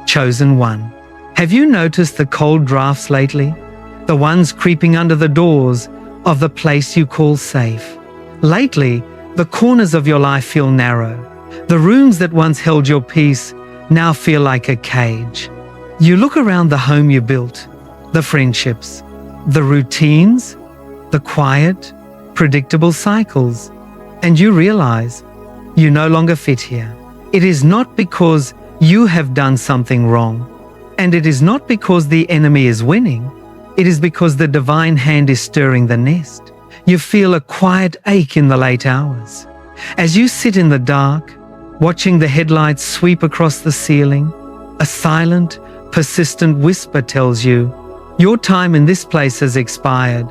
Chosen one. Have you noticed the cold drafts lately? The ones creeping under the doors of the place you call safe. Lately, the corners of your life feel narrow. The rooms that once held your peace now feel like a cage. You look around the home you built, the friendships, the routines, the quiet, predictable cycles, and you realize you no longer fit here. It is not because you have done something wrong, and it is not because the enemy is winning. It is because the divine hand is stirring the nest. You feel a quiet ache in the late hours. As you sit in the dark, watching the headlights sweep across the ceiling, a silent, persistent whisper tells you, your time in this place has expired.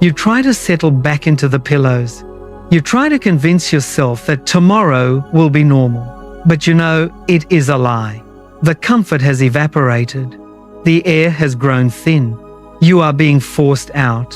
You try to settle back into the pillows. You try to convince yourself that tomorrow will be normal. But you know, it is a lie. The comfort has evaporated. The air has grown thin. You are being forced out,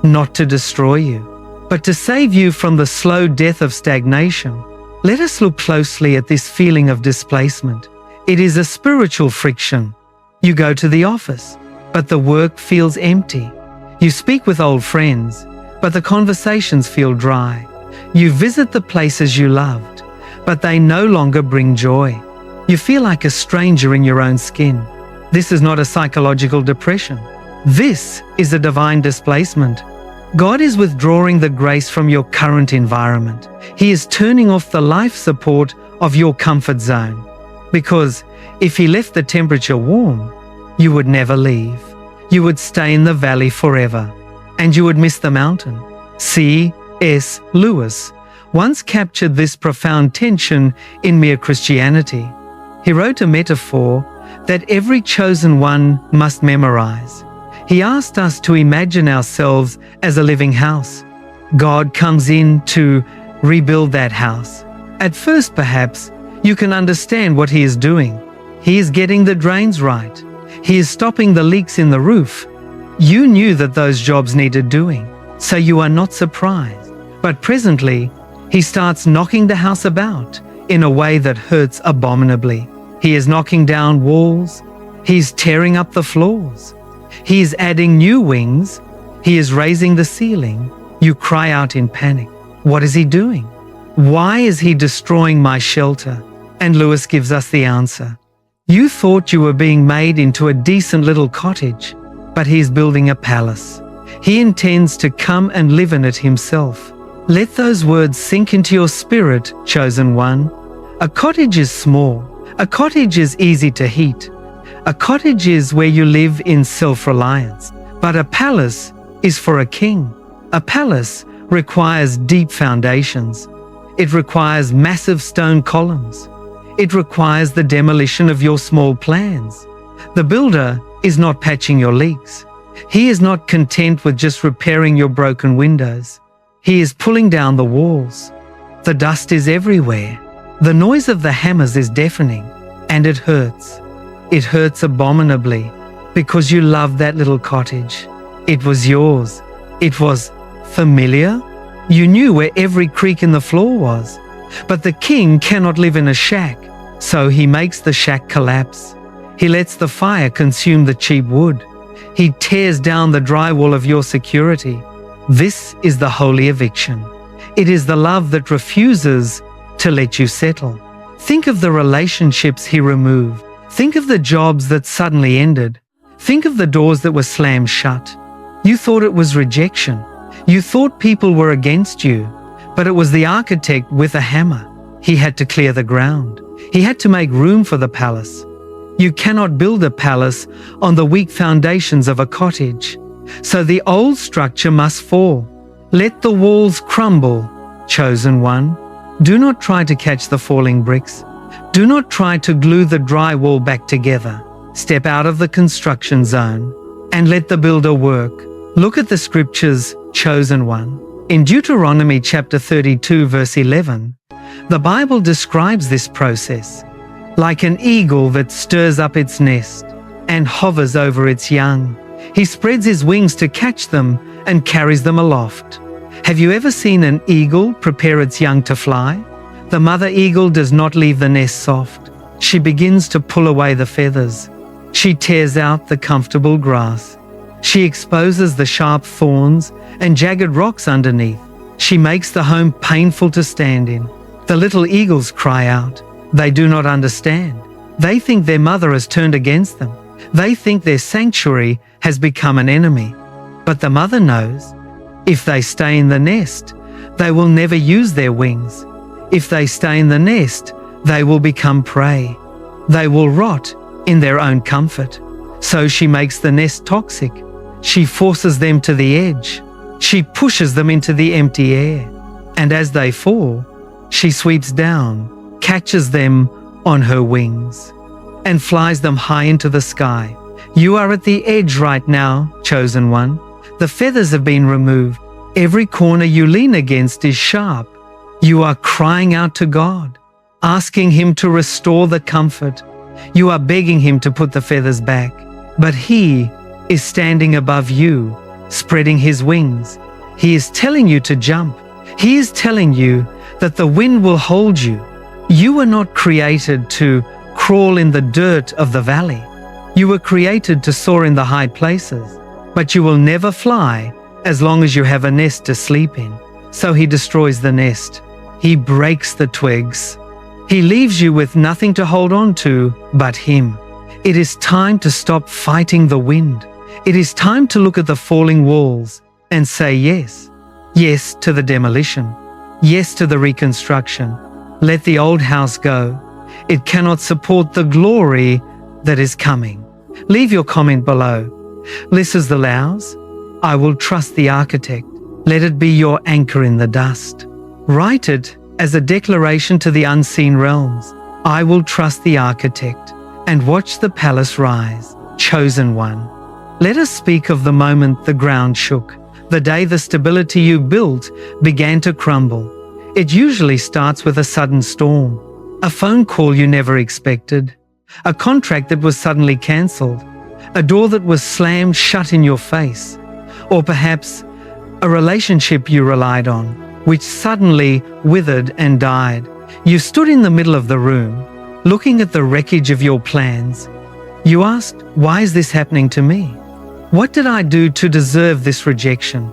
not to destroy you, but to save you from the slow death of stagnation. Let us look closely at this feeling of displacement. It is a spiritual friction. You go to the office, but the work feels empty. You speak with old friends, but the conversations feel dry. You visit the places you loved, but they no longer bring joy. You feel like a stranger in your own skin. This is not a psychological depression. This is a divine displacement. God is withdrawing the grace from your current environment. He is turning off the life support of your comfort zone. Because if He left the temperature warm, you would never leave. You would stay in the valley forever, and you would miss the mountain. C.S. Lewis once captured this profound tension in Mere Christianity. He wrote a metaphor that every chosen one must memorize. He asked us to imagine ourselves as a living house. God comes in to rebuild that house. At first, perhaps, you can understand what He is doing. He is getting the drains right. He is stopping the leaks in the roof. You knew that those jobs needed doing, so you are not surprised. But presently, He starts knocking the house about in a way that hurts abominably. He is knocking down walls. He is tearing up the floors. He is adding new wings. He is raising the ceiling. You cry out in panic. What is He doing? Why is He destroying my shelter? And Lewis gives us the answer. You thought you were being made into a decent little cottage, but He is building a palace. He intends to come and live in it Himself. Let those words sink into your spirit, chosen one. A cottage is small. A cottage is easy to heat. A cottage is where you live in self-reliance. But a palace is for a king. A palace requires deep foundations. It requires massive stone columns. It requires the demolition of your small plans. The builder is not patching your leaks. He is not content with just repairing your broken windows. He is pulling down the walls. The dust is everywhere. The noise of the hammers is deafening, and it hurts. It hurts abominably because you loved that little cottage. It was yours. It was familiar. You knew where every creak in the floor was. But the king cannot live in a shack, so he makes the shack collapse. He lets the fire consume the cheap wood. He tears down the drywall of your security. This is the holy eviction. It is the love that refuses to let you settle. Think of the relationships He removed. Think of the jobs that suddenly ended. Think of the doors that were slammed shut. You thought it was rejection. You thought people were against you, but it was the architect with a hammer. He had to clear the ground. He had to make room for the palace. You cannot build a palace on the weak foundations of a cottage. So the old structure must fall. Let the walls crumble, chosen one. Do not try to catch the falling bricks. Do not try to glue the drywall back together. Step out of the construction zone and let the builder work. Look at the scriptures, chosen one. In Deuteronomy chapter 32 verse 11, the Bible describes this process like an eagle that stirs up its nest and hovers over its young. He spreads his wings to catch them and carries them aloft. Have you ever seen an eagle prepare its young to fly? The mother eagle does not leave the nest soft. She begins to pull away the feathers. She tears out the comfortable grass. She exposes the sharp thorns and jagged rocks underneath. She makes the home painful to stand in. The little eagles cry out. They do not understand. They think their mother has turned against them. They think their sanctuary has become an enemy. But the mother knows, if they stay in the nest, they will never use their wings. If they stay in the nest, they will become prey. They will rot in their own comfort. So she makes the nest toxic. She forces them to the edge. She pushes them into the empty air. And as they fall, she sweeps down, catches them on her wings, and flies them high into the sky. You are at the edge right now, chosen one. The feathers have been removed. Every corner you lean against is sharp. You are crying out to God, asking Him to restore the comfort. You are begging Him to put the feathers back. But He is standing above you, spreading His wings. He is telling you to jump. He is telling you that the wind will hold you. You were not created to crawl in the dirt of the valley. You were created to soar in the high places. But you will never fly as long as you have a nest to sleep in. So He destroys the nest. He breaks the twigs. He leaves you with nothing to hold on to but Him. It is time to stop fighting the wind. It is time to look at the falling walls and say yes. Yes to the demolition. Yes to the reconstruction. Let the old house go. It cannot support the glory that is coming. Leave your comment below. Listens the Laos, I will trust the architect. Let it be your anchor in the dust. Write it as a declaration to the unseen realms. I will trust the architect and watch the palace rise. Chosen one. Let us speak of the moment the ground shook, the day the stability you built began to crumble. It usually starts with a sudden storm, a phone call you never expected, a contract that was suddenly cancelled, a door that was slammed shut in your face, or perhaps a relationship you relied on, which suddenly withered and died. You stood in the middle of the room, looking at the wreckage of your plans. You asked, why is this happening to me? What did I do to deserve this rejection?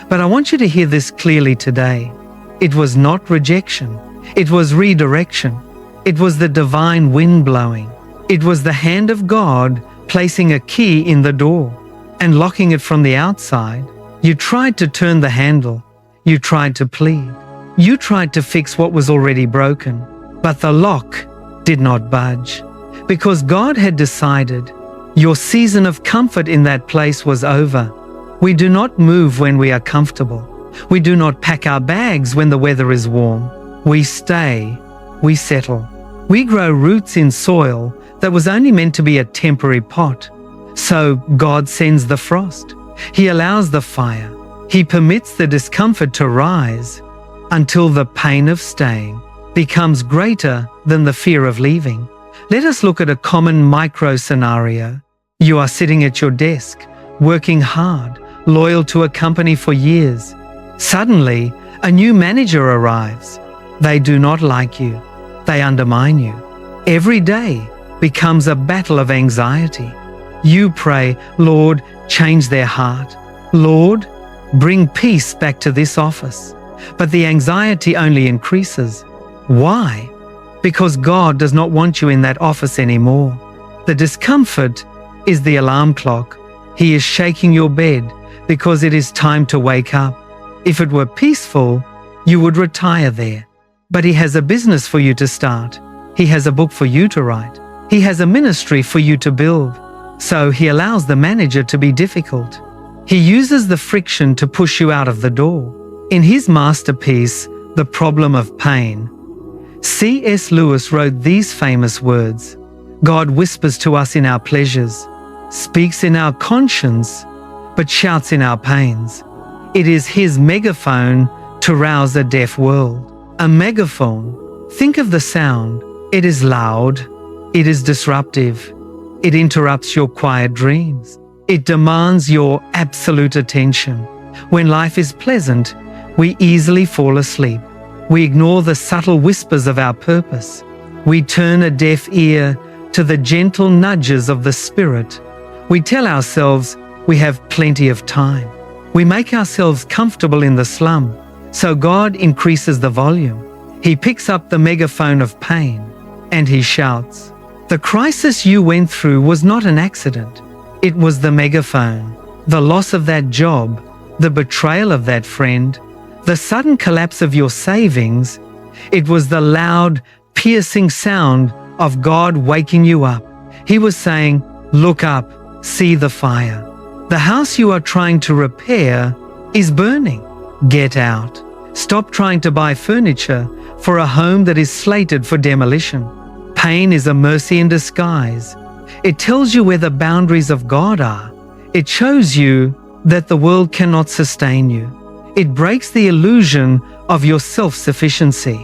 But I want you to hear this clearly today. It was not rejection. It was redirection. It was the divine wind blowing. It was the hand of God placing a key in the door and locking it from the outside. You tried to turn the handle. You tried to plead. You tried to fix what was already broken. But the lock did not budge, because God had decided your season of comfort in that place was over. We do not move when we are comfortable. We do not pack our bags when the weather is warm. We stay. We settle. We grow roots in soil that was only meant to be a temporary pot. So God sends the frost. He allows the fire. He permits the discomfort to rise until the pain of staying becomes greater than the fear of leaving. Let us look at a common micro scenario. You are sitting at your desk, working hard, loyal to a company for years. Suddenly, a new manager arrives. They do not like you. They undermine you. Every day becomes a battle of anxiety. You pray, Lord, change their heart. Lord, bring peace back to this office. But the anxiety only increases. Why? Because God does not want you in that office anymore. The discomfort is the alarm clock. He is shaking your bed because it is time to wake up. If it were peaceful, you would retire there. But He has a business for you to start. He has a book for you to write. He has a ministry for you to build. So He allows the manager to be difficult. He uses the friction to push you out of the door. In his masterpiece, The Problem of Pain, C.S. Lewis wrote these famous words: God whispers to us in our pleasures, speaks in our conscience, but shouts in our pains. It is His megaphone to rouse a deaf world. A megaphone. Think of the sound. It is loud. It is disruptive. It interrupts your quiet dreams. It demands your absolute attention. When life is pleasant, we easily fall asleep. We ignore the subtle whispers of our purpose. We turn a deaf ear to the gentle nudges of the Spirit. We tell ourselves we have plenty of time. We make ourselves comfortable in the slum, so God increases the volume. He picks up the megaphone of pain, and he shouts. The crisis you went through was not an accident. It was the megaphone, the loss of that job, the betrayal of that friend, the sudden collapse of your savings. It was the loud, piercing sound of God waking you up. He was saying, look up, see the fire. The house you are trying to repair is burning. Get out. Stop trying to buy furniture for a home that is slated for demolition. Pain is a mercy in disguise. It tells you where the boundaries of God are. It shows you that the world cannot sustain you. It breaks the illusion of your self-sufficiency.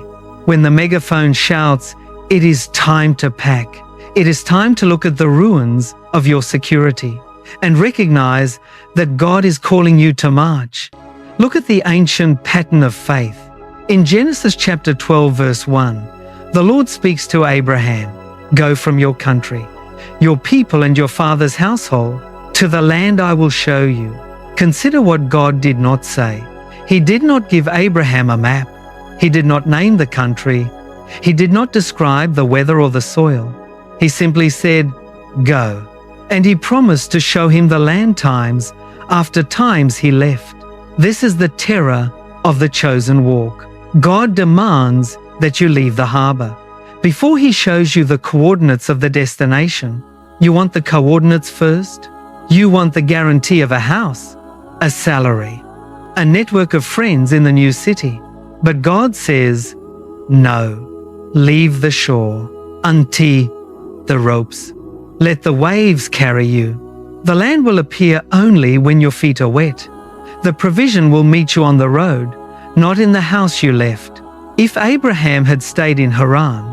When the megaphone shouts, it is time to pack. It is time to look at the ruins of your security and recognize that God is calling you to march. Look at the ancient pattern of faith. In Genesis chapter 12, verse 1, the Lord speaks to Abraham, "Go from your country, your people and your father's household, to the land I will show you." Consider what God did not say. He did not give Abraham a map. He did not name the country. He did not describe the weather or the soil. He simply said, "Go." And he promised to show him the land times after times he left. This is the terror of the chosen walk. God demands that you leave the harbor. Before he shows you the coordinates of the destination, you want the coordinates first? You want the guarantee of a house, a salary, a network of friends in the new city. But God says, no, leave the shore, untie the ropes. Let the waves carry you. The land will appear only when your feet are wet. The provision will meet you on the road, not in the house you left. If Abraham had stayed in Haran,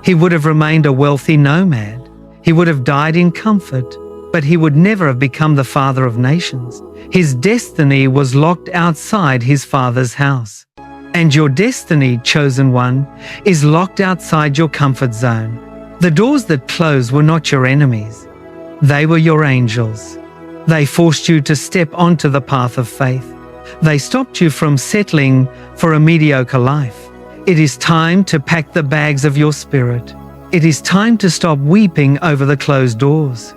he would have remained a wealthy nomad. He would have died in comfort, but he would never have become the father of nations. His destiny was locked outside his father's house. And your destiny, chosen one, is locked outside your comfort zone. The doors that closed were not your enemies. They were your angels. They forced you to step onto the path of faith. They stopped you from settling for a mediocre life. It is time to pack the bags of your spirit. It is time to stop weeping over the closed doors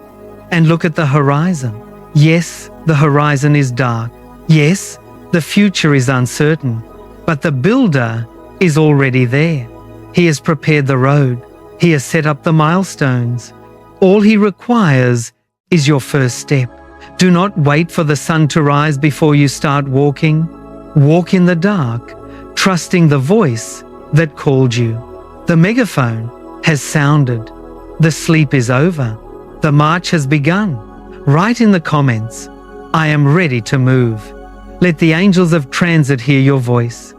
and look at the horizon. Yes, the horizon is dark. Yes, the future is uncertain. But the builder is already there. He has prepared the road. He has set up the milestones. All he requires is your first step. Do not wait for the sun to rise before you start walking. Walk in the dark, trusting the voice that called you. The megaphone has sounded. The sleep is over. The march has begun. Write in the comments, I am ready to move. Let the angels of transit hear your voice.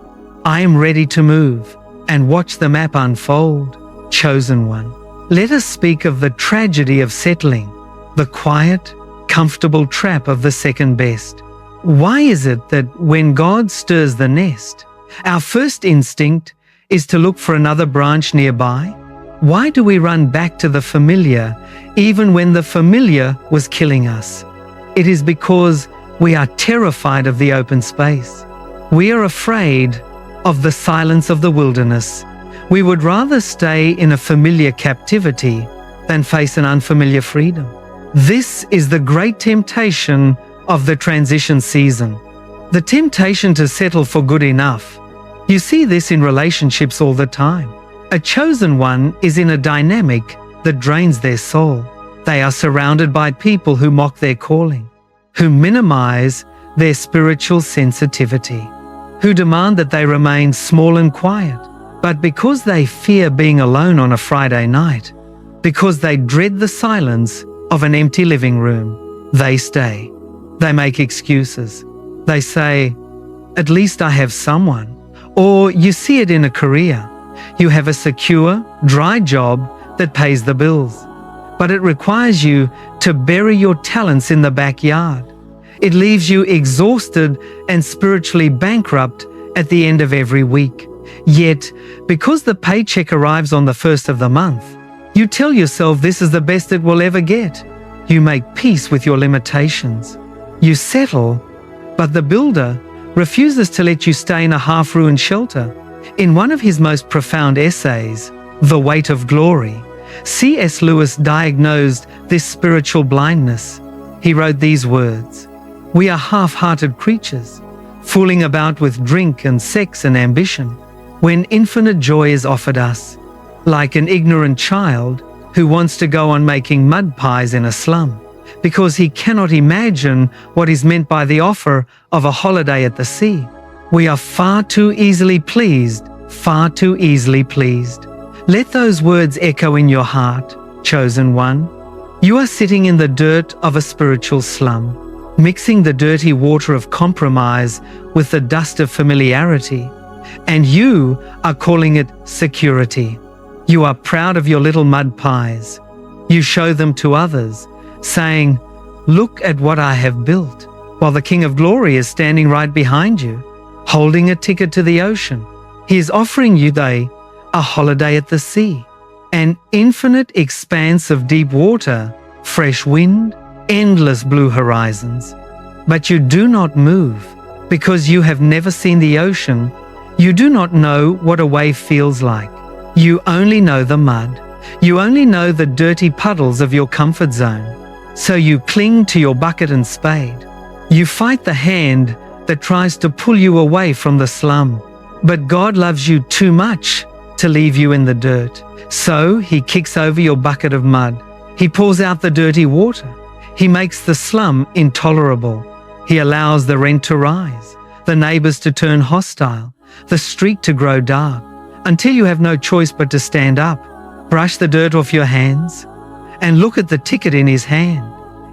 I am ready to move, and watch the map unfold. Chosen one. Let us speak of the tragedy of settling, the quiet, comfortable trap of the second best. Why is it that when God stirs the nest, our first instinct is to look for another branch nearby? Why do we run back to the familiar even when the familiar was killing us? It is because we are terrified of the open space. We are afraid of the silence of the wilderness. We would rather stay in a familiar captivity than face an unfamiliar freedom. This is the great temptation of the transition season. The temptation to settle for good enough. You see this in relationships all the time. A chosen one is in a dynamic that drains their soul. They are surrounded by people who mock their calling, who minimize their spiritual sensitivity, who demand that they remain small and quiet. But because they fear being alone on a Friday night, because they dread the silence of an empty living room, they stay. They make excuses. They say, at least I have someone. Or you see it in a career. You have a secure, dry job that pays the bills, but it requires you to bury your talents in the backyard. It leaves you exhausted and spiritually bankrupt at the end of every week. Yet, because the paycheck arrives on the first of the month, you tell yourself this is the best it will ever get. You make peace with your limitations. You settle, but the builder refuses to let you stay in a half-ruined shelter. In one of his most profound essays, The Weight of Glory, C.S. Lewis diagnosed this spiritual blindness. He wrote these words: "We are half-hearted creatures, fooling about with drink and sex and ambition, when infinite joy is offered us, like an ignorant child who wants to go on making mud pies in a slum, because he cannot imagine what is meant by the offer of a holiday at the sea. We are far too easily pleased, far too easily pleased." Let those words echo in your heart, chosen one. You are sitting in the dirt of a spiritual slum, mixing the dirty water of compromise with the dust of familiarity, and you are calling it security. You are proud of your little mud pies. You show them to others, saying, "Look at what I have built," while the King of Glory is standing right behind you, holding a ticket to the ocean. He is offering you a holiday at the sea, an infinite expanse of deep water, fresh wind, endless blue horizons. But you do not move, because you have never seen the ocean. You do not know what a wave feels like. You only know the mud. You only know the dirty puddles of your comfort zone. So you cling to your bucket and spade. You fight the hand that tries to pull you away from the slum. But God loves you too much to leave you in the dirt. So he kicks over your bucket of mud. He pours out the dirty water. He makes the slum intolerable. He allows the rent to rise, the neighbors to turn hostile, the street to grow dark, until you have no choice but to stand up, brush the dirt off your hands, and look at the ticket in his hand.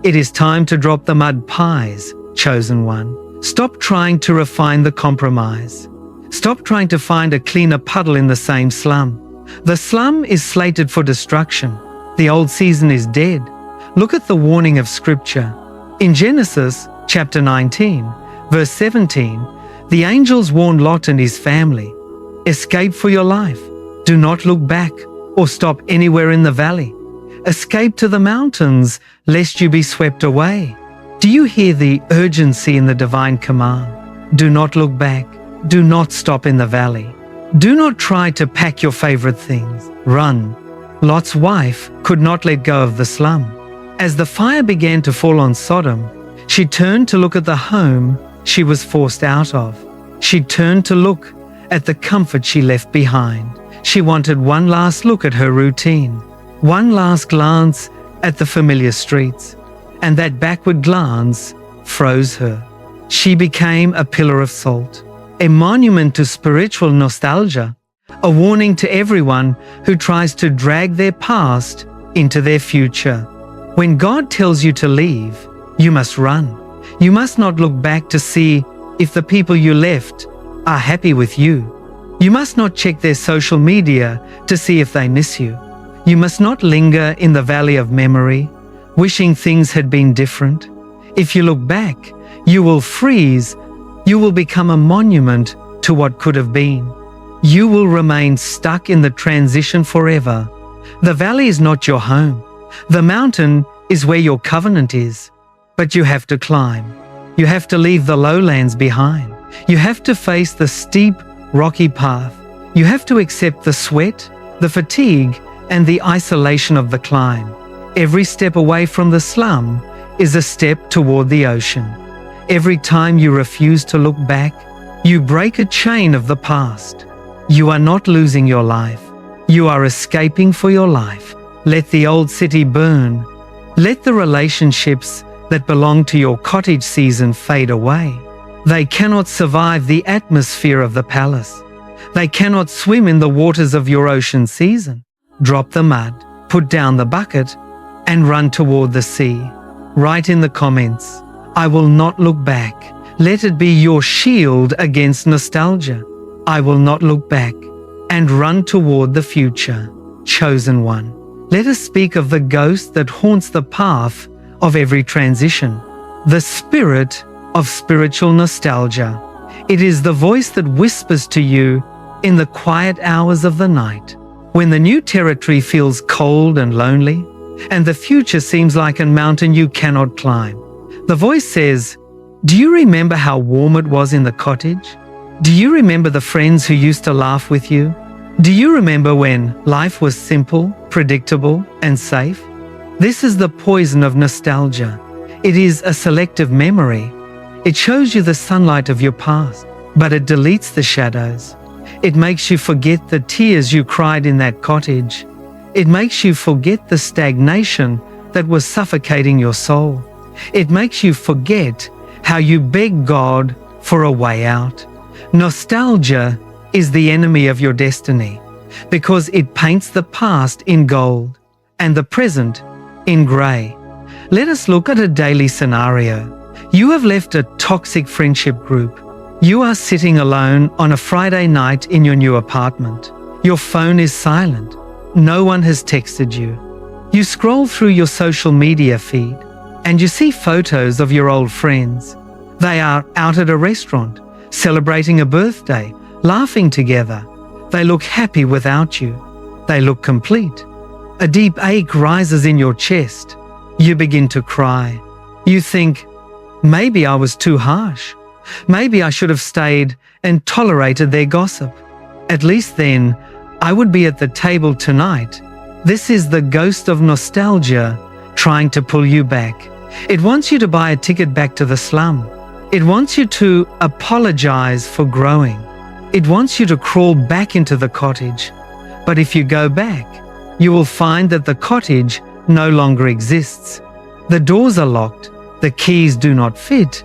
It is time to drop the mud pies, chosen one. Stop trying to refine the compromise. Stop trying to find a cleaner puddle in the same slum. The slum is slated for destruction. The old season is dead. Look at the warning of Scripture. In Genesis chapter 19, verse 17, the angels warned Lot and his family, "Escape for your life. Do not look back or stop anywhere in the valley. Escape to the mountains, lest you be swept away." Do you hear the urgency in the divine command? Do not look back. Do not stop in the valley. Do not try to pack your favorite things. Run. Lot's wife could not let go of the slum. As the fire began to fall on Sodom, she turned to look at the home she was forced out of. She turned to look at the comfort she left behind. She wanted one last look at her routine, one last glance at the familiar streets, and that backward glance froze her. She became a pillar of salt, a monument to spiritual nostalgia, a warning to everyone who tries to drag their past into their future. When God tells you to leave, you must run. You must not look back to see if the people you left are happy with you. You must not check their social media to see if they miss you. You must not linger in the valley of memory, wishing things had been different. If you look back, you will freeze. You will become a monument to what could have been. You will remain stuck in the transition forever. The valley is not your home. The mountain is where your covenant is. But you have to climb. You have to leave the lowlands behind. You have to face the steep, rocky path. You have to accept the sweat, the fatigue, and the isolation of the climb. Every step away from the slum is a step toward the ocean. Every time you refuse to look back, you break a chain of the past. You are not losing your life. You are escaping for your life. Let the old city burn. Let the relationships that belong to your cottage season fade away. They cannot survive the atmosphere of the palace. They cannot swim in the waters of your ocean season. Drop the mud, put down the bucket, and run toward the sea. Write in the comments, "I will not look back." Let it be your shield against nostalgia. I will not look back, and run toward the future. Chosen one. Let us speak of the ghost that haunts the path of every transition. The spirit of spiritual nostalgia. It is the voice that whispers to you, in the quiet hours of the night, when the new territory feels cold and lonely, and the future seems like a mountain you cannot climb. The voice says, "Do you remember how warm it was in the cottage? Do you remember the friends who used to laugh with you? Do you remember when life was simple, predictable, and safe?" This is the poison of nostalgia. It is a selective memory. It shows you the sunlight of your past, but it deletes the shadows. It makes you forget the tears you cried in that cottage. It makes you forget the stagnation that was suffocating your soul. It makes you forget how you begged God for a way out. Nostalgia is the enemy of your destiny because it paints the past in gold and the present in grey. Let us look at a daily scenario. You have left a toxic friendship group. You are sitting alone on a Friday night in your new apartment. Your phone is silent. No one has texted you. You scroll through your social media feed and you see photos of your old friends. They are out at a restaurant, celebrating a birthday, laughing together. They look happy without you. They look complete. A deep ache rises in your chest. You begin to cry. You think, maybe I was too harsh. Maybe I should have stayed and tolerated their gossip. At least then, I would be at the table tonight. This is the ghost of nostalgia trying to pull you back. It wants you to buy a ticket back to the slum. It wants you to apologize for growing. It wants you to crawl back into the cottage. But if you go back, you will find that the cottage no longer exists. The doors are locked. The keys do not fit.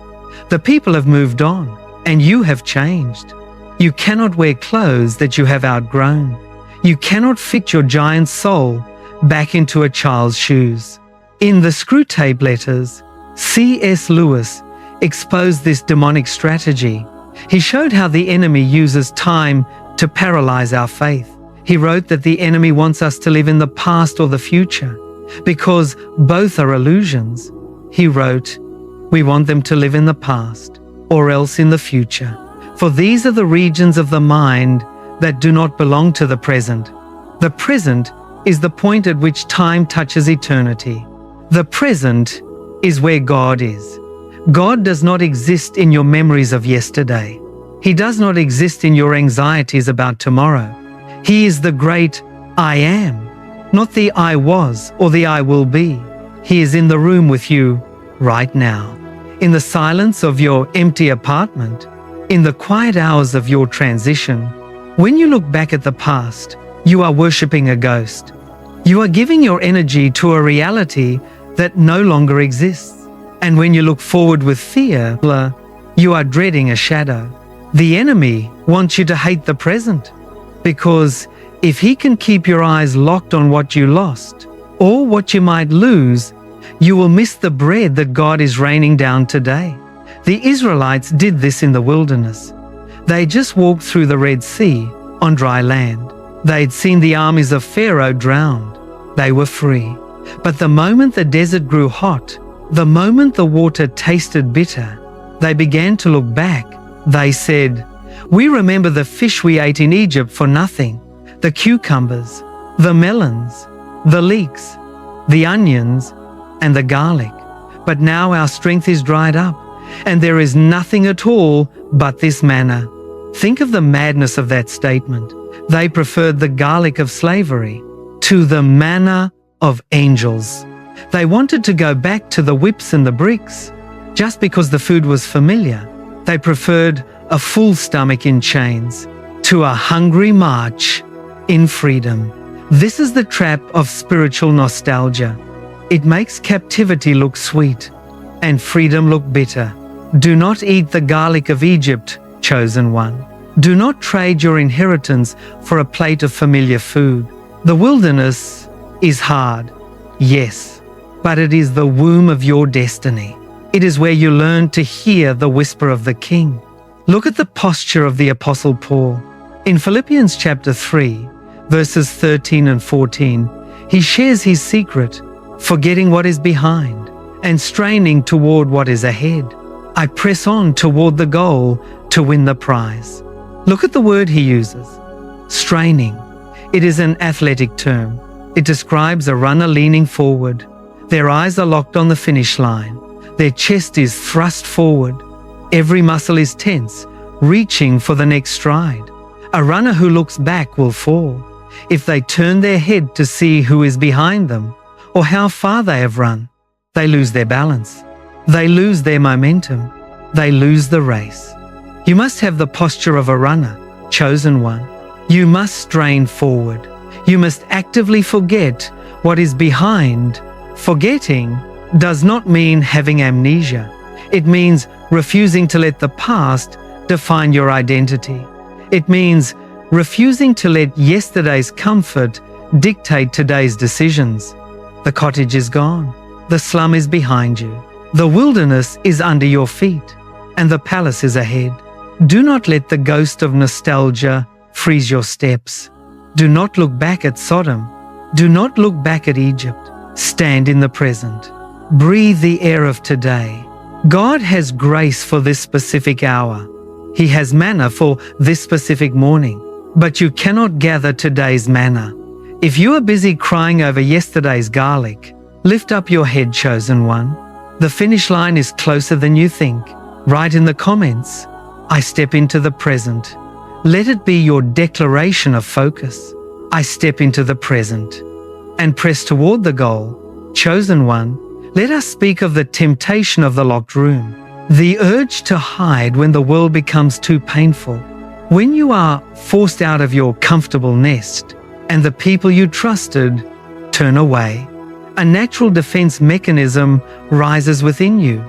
The people have moved on, and you have changed. You cannot wear clothes that you have outgrown. You cannot fit your giant soul back into a child's shoes. In the Screwtape Letters, C.S. Lewis exposed this demonic strategy. He showed how the enemy uses time to paralyze our faith. He wrote that the enemy wants us to live in the past or the future, because both are illusions. He wrote, "We want them to live in the past, or else in the future. For these are the regions of the mind that do not belong to the present. The present is the point at which time touches eternity. The present is where God is. God does not exist in your memories of yesterday. He does not exist in your anxieties about tomorrow. He is the great I am, not the I was or the I will be. He is in the room with you right now, in the silence of your empty apartment, in the quiet hours of your transition. When you look back at the past, you are worshipping a ghost. You are giving your energy to a reality that no longer exists. And when you look forward with fear, you are dreading a shadow. The enemy wants you to hate the present, because if he can keep your eyes locked on what you lost or what you might lose, you will miss the bread that God is raining down today. The Israelites did this in the wilderness. They just walked through the Red Sea on dry land. They'd seen the armies of Pharaoh drowned. They were free. But the moment the desert grew hot, the moment the water tasted bitter, they began to look back. They said, "We remember the fish we ate in Egypt for nothing, the cucumbers, the melons, the leeks, the onions, and the garlic. But now our strength is dried up, and there is nothing at all but this manna." Think of the madness of that statement. They preferred the garlic of slavery to the manna of angels. They wanted to go back to the whips and the bricks. Just because the food was familiar, they preferred a full stomach in chains to a hungry march in freedom. This is the trap of spiritual nostalgia. It makes captivity look sweet and freedom look bitter. Do not eat the garlic of Egypt, chosen one. Do not trade your inheritance for a plate of familiar food. The wilderness is hard, yes, but it is the womb of your destiny. It is where you learn to hear the whisper of the King. Look at the posture of the Apostle Paul. In Philippians chapter 3, verses 13 and 14, he shares his secret, forgetting what is behind and straining toward what is ahead. I press on toward the goal to win the prize. Look at the word he uses. Straining. It is an athletic term. It describes a runner leaning forward. Their eyes are locked on the finish line. Their chest is thrust forward. Every muscle is tense, reaching for the next stride. A runner who looks back will fall. If they turn their head to see who is behind them or how far they have run, they lose their balance. They lose their momentum. They lose the race. You must have the posture of a runner, chosen one. You must strain forward. You must actively forget what is behind. Forgetting does not mean having amnesia. It means refusing to let the past define your identity. It means refusing to let yesterday's comfort dictate today's decisions. The cottage is gone. The slum is behind you. The wilderness is under your feet, and the palace is ahead. Do not let the ghost of nostalgia freeze your steps. Do not look back at Sodom. Do not look back at Egypt. Stand in the present. Breathe the air of today. God has grace for this specific hour. He has manna for this specific morning. But you cannot gather today's manna. If you are busy crying over yesterday's garlic, lift up your head, chosen one. The finish line is closer than you think. Write in the comments, I step into the present. Let it be your declaration of focus. I step into the present. And press toward the goal. Chosen one, let us speak of the temptation of the locked room. The urge to hide when the world becomes too painful. When you are forced out of your comfortable nest and the people you trusted turn away, a natural defense mechanism rises within you.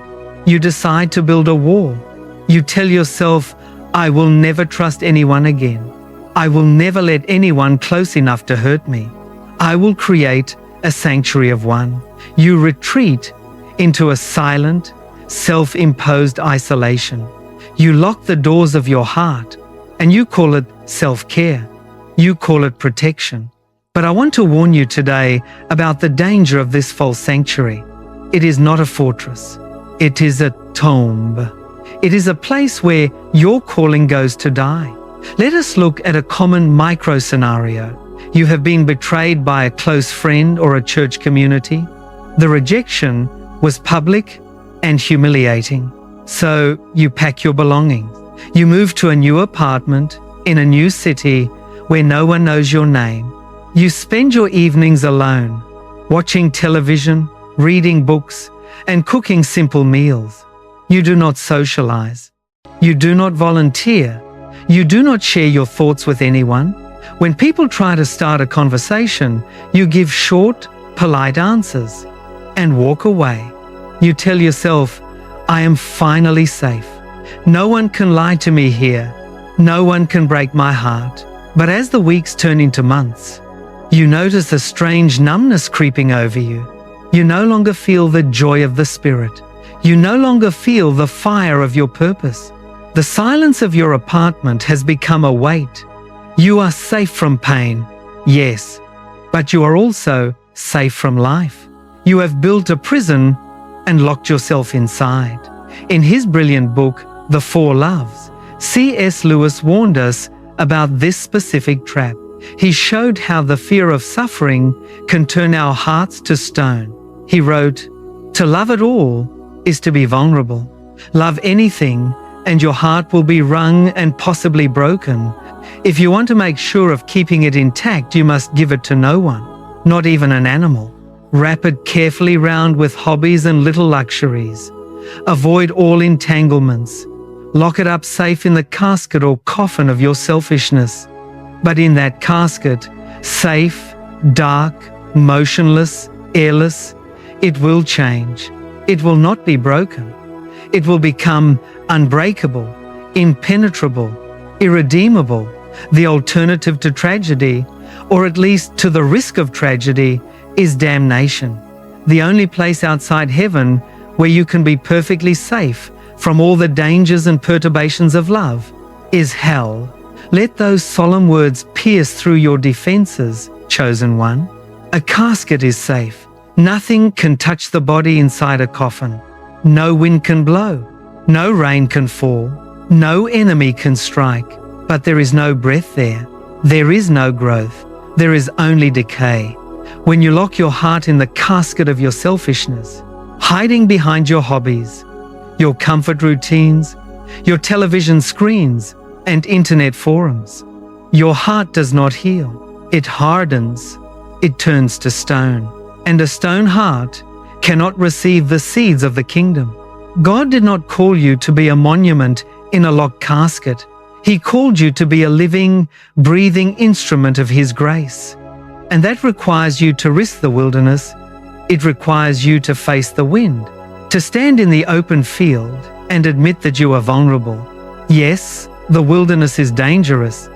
You decide to build a wall. You tell yourself, I will never trust anyone again. I will never let anyone close enough to hurt me. I will create a sanctuary of one. You retreat into a silent, self-imposed isolation. You lock the doors of your heart, and you call it self-care. You call it protection. But I want to warn you today about the danger of this false sanctuary. It is not a fortress. It is a tomb. It is a place where your calling goes to die. Let us look at a common micro-scenario. You have been betrayed by a close friend or a church community. The rejection was public and humiliating. So you pack your belongings. You move to a new apartment in a new city where no one knows your name. You spend your evenings alone, watching television, reading books, and cooking simple meals. You do not socialize. You do not volunteer. You do not share your thoughts with anyone. When people try to start a conversation, you give short, polite answers and walk away. You tell yourself, I am finally safe. No one can lie to me here. No one can break my heart. But as the weeks turn into months, you notice a strange numbness creeping over you. You no longer feel the joy of the Spirit. You no longer feel the fire of your purpose. The silence of your apartment has become a weight. You are safe from pain, yes, but you are also safe from life. You have built a prison and locked yourself inside. In his brilliant book, The Four Loves, C.S. Lewis warned us about this specific trap. He showed how the fear of suffering can turn our hearts to stone. He wrote, to love at all is to be vulnerable. Love anything and your heart will be wrung and possibly broken. If you want to make sure of keeping it intact, you must give it to no one, not even an animal. Wrap it carefully round with hobbies and little luxuries. Avoid all entanglements. Lock it up safe in the casket or coffin of your selfishness. But in that casket, safe, dark, motionless, airless, it will change. It will not be broken. It will become unbreakable, impenetrable, irredeemable, the alternative to tragedy, or at least to the risk of tragedy, is damnation. The only place outside heaven where you can be perfectly safe from all the dangers and perturbations of love is hell. Let those solemn words pierce through your defenses, chosen one. A casket is safe. Nothing can touch the body inside a coffin. No wind can blow. No rain can fall. No enemy can strike. But there is no breath there. There is no growth. There is only decay. When you lock your heart in the casket of your selfishness, hiding behind your hobbies, your comfort routines, your television screens, and internet forums, your heart does not heal. It hardens. It turns to stone. And a stone heart cannot receive the seeds of the kingdom. God did not call you to be a monument in a locked casket. He called you to be a living, breathing instrument of His grace. And that requires you to risk the wilderness. It requires you to face the wind, to stand in the open field and admit that you are vulnerable. Yes, the wilderness is dangerous.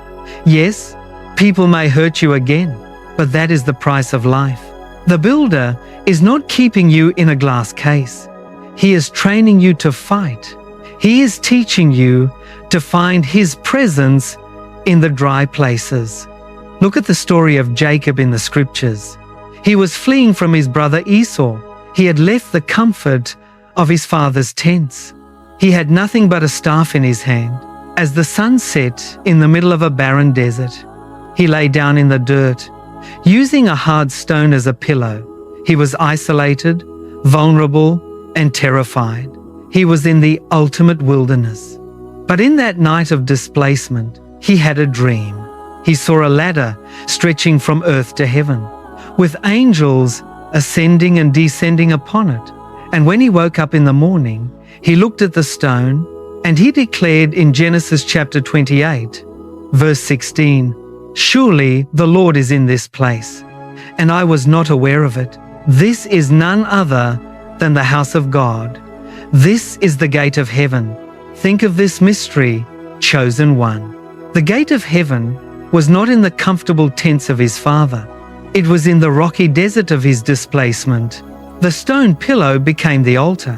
Yes, people may hurt you again, but that is the price of life. The builder is not keeping you in a glass case. He is training you to fight. He is teaching you to find His presence in the dry places. Look at the story of Jacob in the scriptures. He was fleeing from his brother Esau. He had left the comfort of his father's tents. He had nothing but a staff in his hand. As the sun set in the middle of a barren desert, he lay down in the dirt, using a hard stone as a pillow. He was isolated, vulnerable, and terrified. He was in the ultimate wilderness. But in that night of displacement, he had a dream. He saw a ladder stretching from earth to heaven, with angels ascending and descending upon it. And when he woke up in the morning, he looked at the stone, and he declared in Genesis chapter 28, verse 16, "Surely the Lord is in this place, and I was not aware of it. This is none other than the house of God. This is the gate of heaven. Think of this mystery, chosen one." The gate of heaven was not in the comfortable tents of his father. It was in the rocky desert of his displacement. The stone pillow became the altar.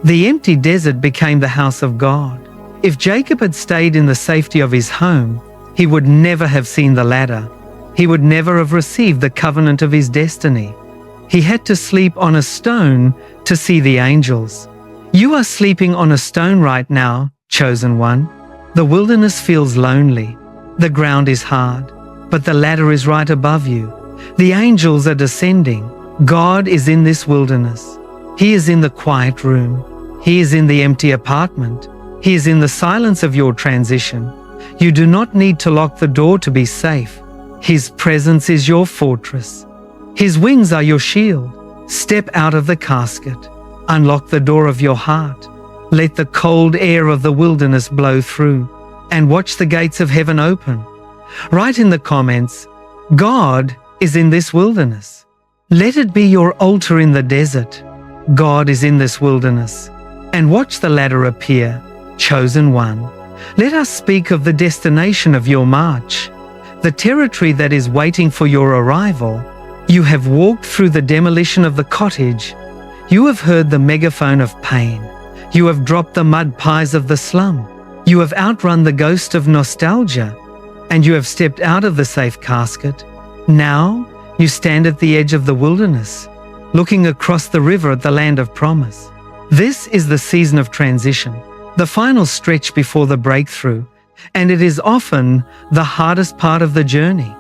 The empty desert became the house of God. If Jacob had stayed in the safety of his home, he would never have seen the ladder. He would never have received the covenant of his destiny. He had to sleep on a stone to see the angels. You are sleeping on a stone right now, chosen one. The wilderness feels lonely. The ground is hard, but the ladder is right above you. The angels are descending. God is in this wilderness. He is in the quiet room. He is in the empty apartment. He is in the silence of your transition. You do not need to lock the door to be safe. His presence is your fortress. His wings are your shield. Step out of the casket. Unlock the door of your heart. Let the cold air of the wilderness blow through, and watch the gates of heaven open. Write in the comments, "God is in this wilderness." Let it be your altar in the desert. God is in this wilderness. And watch the ladder appear, chosen one. Let us speak of the destination of your march, the territory that is waiting for your arrival. You have walked through the demolition of the cottage. You have heard the megaphone of pain. You have dropped the mud pies of the slum. You have outrun the ghost of nostalgia, and you have stepped out of the safe casket. Now you stand at the edge of the wilderness, looking across the river at the land of promise. This is the season of transition, the final stretch before the breakthrough, and it is often the hardest part of the journey,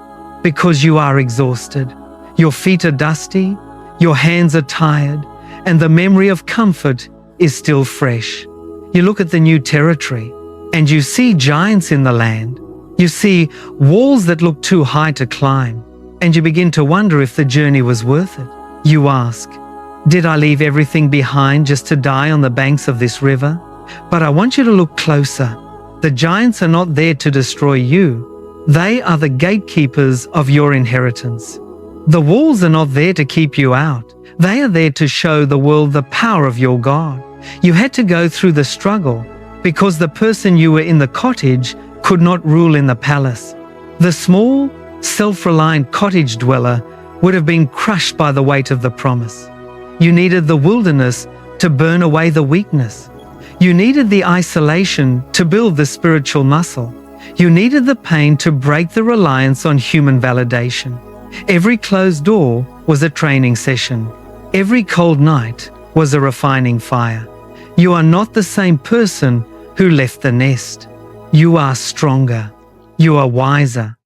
because you are exhausted. Your feet are dusty, your hands are tired, and the memory of comfort is still fresh. You look at the new territory, and you see giants in the land. You see walls that look too high to climb, and you begin to wonder if the journey was worth it. You ask, did I leave everything behind just to die on the banks of this river? But I want you to look closer. The giants are not there to destroy you. They are the gatekeepers of your inheritance. The walls are not there to keep you out. They are there to show the world the power of your God. You had to go through the struggle because the person you were in the cottage could not rule in the palace. The small, self-reliant cottage dweller would have been crushed by the weight of the promise. You needed the wilderness to burn away the weakness. You needed the isolation to build the spiritual muscle. You needed the pain to break the reliance on human validation. Every closed door was a training session. Every cold night was a refining fire. You are not the same person who left the nest. You are stronger. You are wiser.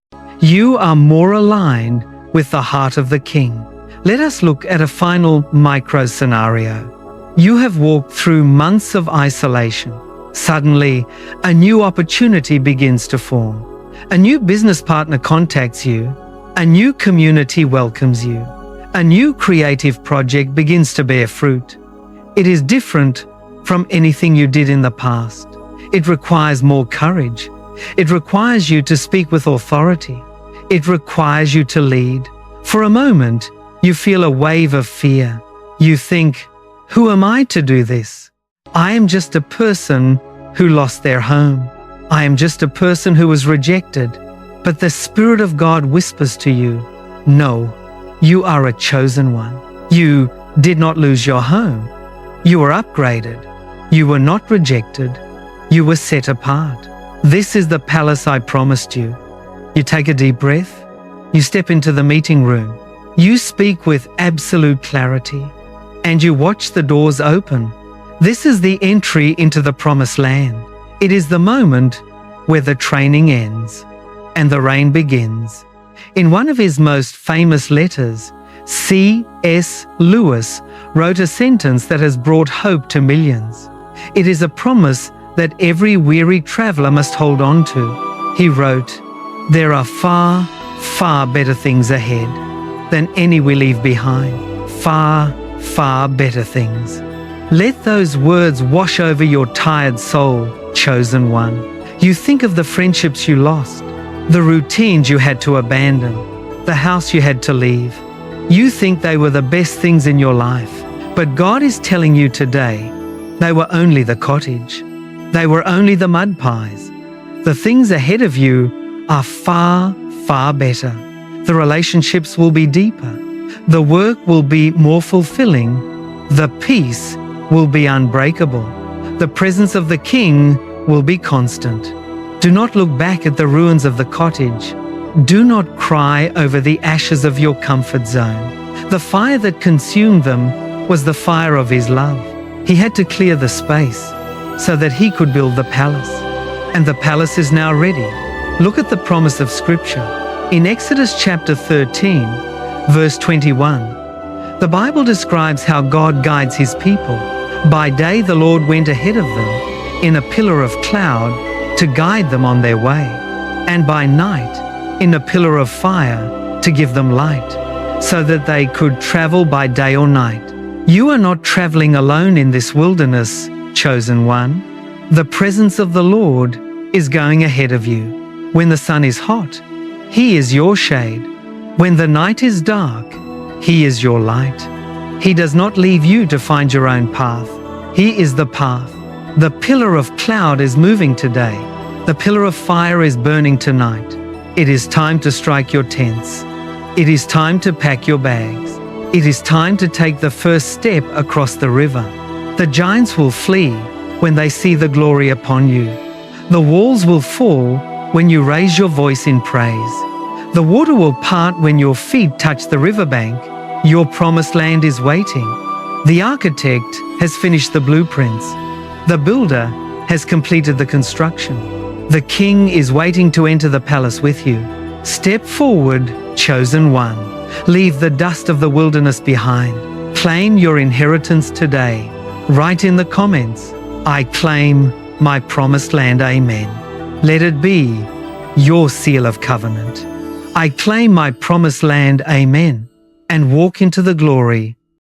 You are more aligned with the heart of the King. Let us look at a final micro scenario. You have walked through months of isolation. Suddenly, a new opportunity begins to form. A new business partner contacts you. A new community welcomes you. A new creative project begins to bear fruit. It is different from anything you did in the past. It requires more courage. It requires you to speak with authority. It requires you to lead. For a moment, you feel a wave of fear. You think, who am I to do this? I am just a person who lost their home. I am just a person who was rejected. But the Spirit of God whispers to you, no, you are a chosen one. You did not lose your home. You were upgraded. You were not rejected. You were set apart. This is the palace I promised you. You take a deep breath. You step into the meeting room. You speak with absolute clarity. And you watch the doors open. This is the entry into the promised land. It is the moment where the training ends and the reign begins. In one of his most famous letters, C.S. Lewis wrote a sentence that has brought hope to millions. It is a promise that every weary traveler must hold on to. He wrote, "There are far, far better things ahead than any we leave behind. Far, far better things." Let those words wash over your tired soul, chosen one. You think of the friendships you lost, the routines you had to abandon, the house you had to leave. You think they were the best things in your life, but God is telling you today, they were only the cottage. They were only the mud pies. The things ahead of you are far, far better. The relationships will be deeper. The work will be more fulfilling. The peace will be unbreakable. The presence of the King will be constant. Do not look back at the ruins of the cottage. Do not cry over the ashes of your comfort zone. The fire that consumed them was the fire of His love. He had to clear the space so that He could build the palace. And the palace is now ready. Look at the promise of Scripture. In Exodus chapter 13, verse 21, the Bible describes how God guides His people. By day the Lord went ahead of them in a pillar of cloud to guide them on their way, and by night in a pillar of fire to give them light, so that they could travel by day or night. You are not traveling alone in this wilderness, chosen one. The presence of the Lord is going ahead of you. When the sun is hot, He is your shade. When the night is dark, He is your light. He does not leave you to find your own path. He is the path. The pillar of cloud is moving today. The pillar of fire is burning tonight. It is time to strike your tents. It is time to pack your bags. It is time to take the first step across the river. The giants will flee when they see the glory upon you. The walls will fall when you raise your voice in praise. The water will part when your feet touch the riverbank. Your promised land is waiting. The architect has finished the blueprints. The builder has completed the construction. The King is waiting to enter the palace with you. Step forward, chosen one. Leave the dust of the wilderness behind. Claim your inheritance today. Write in the comments, "I claim my promised land, amen." Let it be your seal of covenant. I claim my promised land, amen, and walk into the glory